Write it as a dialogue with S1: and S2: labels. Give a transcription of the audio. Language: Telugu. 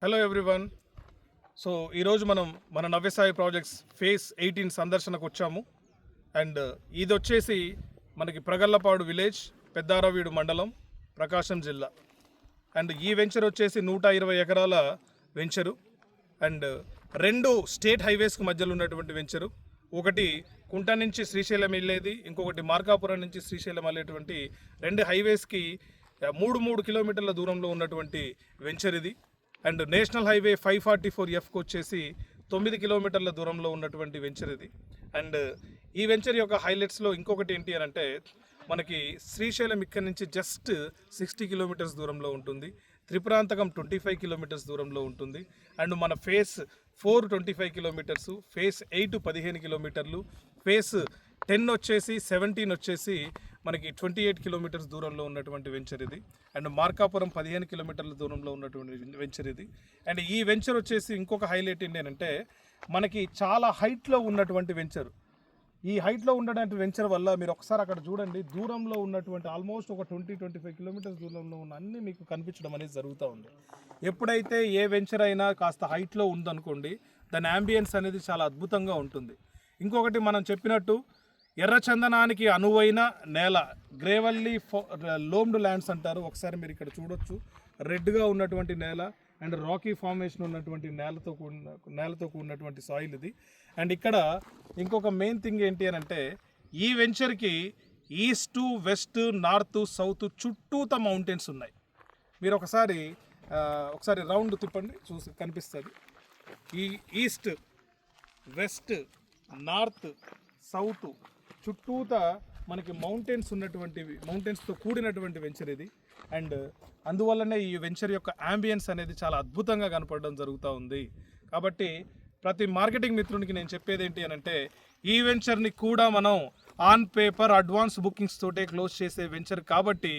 S1: Hello everyone. సో ఈరోజు మనం మన నవ్యసాయి ప్రాజెక్ట్స్ ఫేజ్ 18 సందర్శనకు వచ్చాము. అండ్ ఇది వచ్చేసి మనకి ప్రగల్లపాడు విలేజ్, పెద్దారవీడు మండలం, ప్రకాశం జిల్లా. అండ్ ఈ వెంచర్ వచ్చేసి 120 ఎకరాల వెంచరు. అండ్ రెండు స్టేట్ హైవేస్కి మధ్యలో ఉన్నటువంటి వెంచరు. ఒకటి కుంట నుంచి శ్రీశైలం వెళ్ళేది, ఇంకొకటి మార్కాపురం నుంచి శ్రీశైలం వెళ్ళేటువంటి రెండు హైవేస్కి మూడు కిలోమీటర్ల దూరంలో ఉన్నటువంటి వెంచర్ ఇది. అండ్ నేషనల్ హైవే 544Fకి వచ్చేసి 9 కిలోమీటర్ల దూరంలో ఉన్నటువంటి వెంచర్ ఇది. అండ్ ఈ వెంచర్ యొక్క హైలైట్స్లో ఇంకొకటి ఏంటి అని అంటే, మనకి శ్రీశైలం ఇక్కడ నుంచి జస్ట్ 60 కిలోమీటర్స్ దూరంలో ఉంటుంది, త్రిపురాంతకం 25 కిలోమీటర్స్ దూరంలో ఉంటుంది. అండ్ మన ఫేస్ 4 25 కిలోమీటర్సు, ఫేస్ 8 15 కిలోమీటర్లు, ఫేస్ 10 వచ్చేసి 17 వచ్చేసి మనకి 28 కిలోమీటర్స్ దూరంలో ఉన్నటువంటి వెంచర్ ఇది. అండ్ మార్కాపురం 15 కిలోమీటర్ల దూరంలో ఉన్నటువంటి వెంచర్ ఇది. అండ్ ఈ వెంచర్ వచ్చేసి ఇంకొక హైలైట్ ఏంటంటే, మనకి చాలా హైట్లో ఉన్నటువంటి వెంచర్. ఈ హైట్లో ఉన్నటువంటి వెంచర్ వల్ల మీరు ఒకసారి అక్కడ చూడండి, దూరంలో ఉన్నటువంటి ఆల్మోస్ట్ ఒక 20-25 కిలోమీటర్స్ దూరంలో ఉన్న అన్నీ మీకు కనిపించడం అనేది జరుగుతూ ఉంది. ఎప్పుడైతే ఏ వెంచర్ అయినా కాస్త హైట్లో ఉందనుకోండి, దాని యాంబియన్స్ అనేది చాలా అద్భుతంగా ఉంటుంది. ఇంకొకటి మనం చెప్పినట్టు ఎర్రచందనానికి అనువైన నేల, గ్రేవల్లీ లోమ్డ్ ల్యాండ్స్ అంటారు. ఒకసారి మీరు ఇక్కడ చూడొచ్చు, రెడ్గా ఉన్నటువంటి నేల అండ్ రాకీ ఫార్మేషన్ ఉన్నటువంటి నేలతో కూడినటువంటి సాయిల్ ఇది. అండ్ ఇక్కడ ఇంకొక మెయిన్ థింగ్ ఏంటి అని అంటే, ఈ వెంచర్కి ఈస్ట్, వెస్ట్, నార్త్, సౌత్ చుట్టూత మౌంటైన్స్ ఉన్నాయి. మీరు ఒకసారి రౌండ్ తిప్పండి, చూసి కనిపిస్తుంది. ఈ ఈస్ట్, వెస్ట్, నార్త్, సౌత్ చుట్టూత మనకి మౌంటైన్స్తో కూడినటువంటి వెంచర్ ఇది. అండ్ అందువల్లనే ఈ వెంచర్ యొక్క యాంబియన్స్ అనేది చాలా అద్భుతంగా కనపడడం జరుగుతూ ఉంది. కాబట్టి ప్రతి మార్కెటింగ్ మిత్రునికి నేను చెప్పేది ఏంటి అని అంటే, ఈ వెంచర్ని కూడా మనం ఆన్ పేపర్ అడ్వాన్స్ బుకింగ్స్ తోటే క్లోజ్ చేసే వెంచర్ కాబట్టి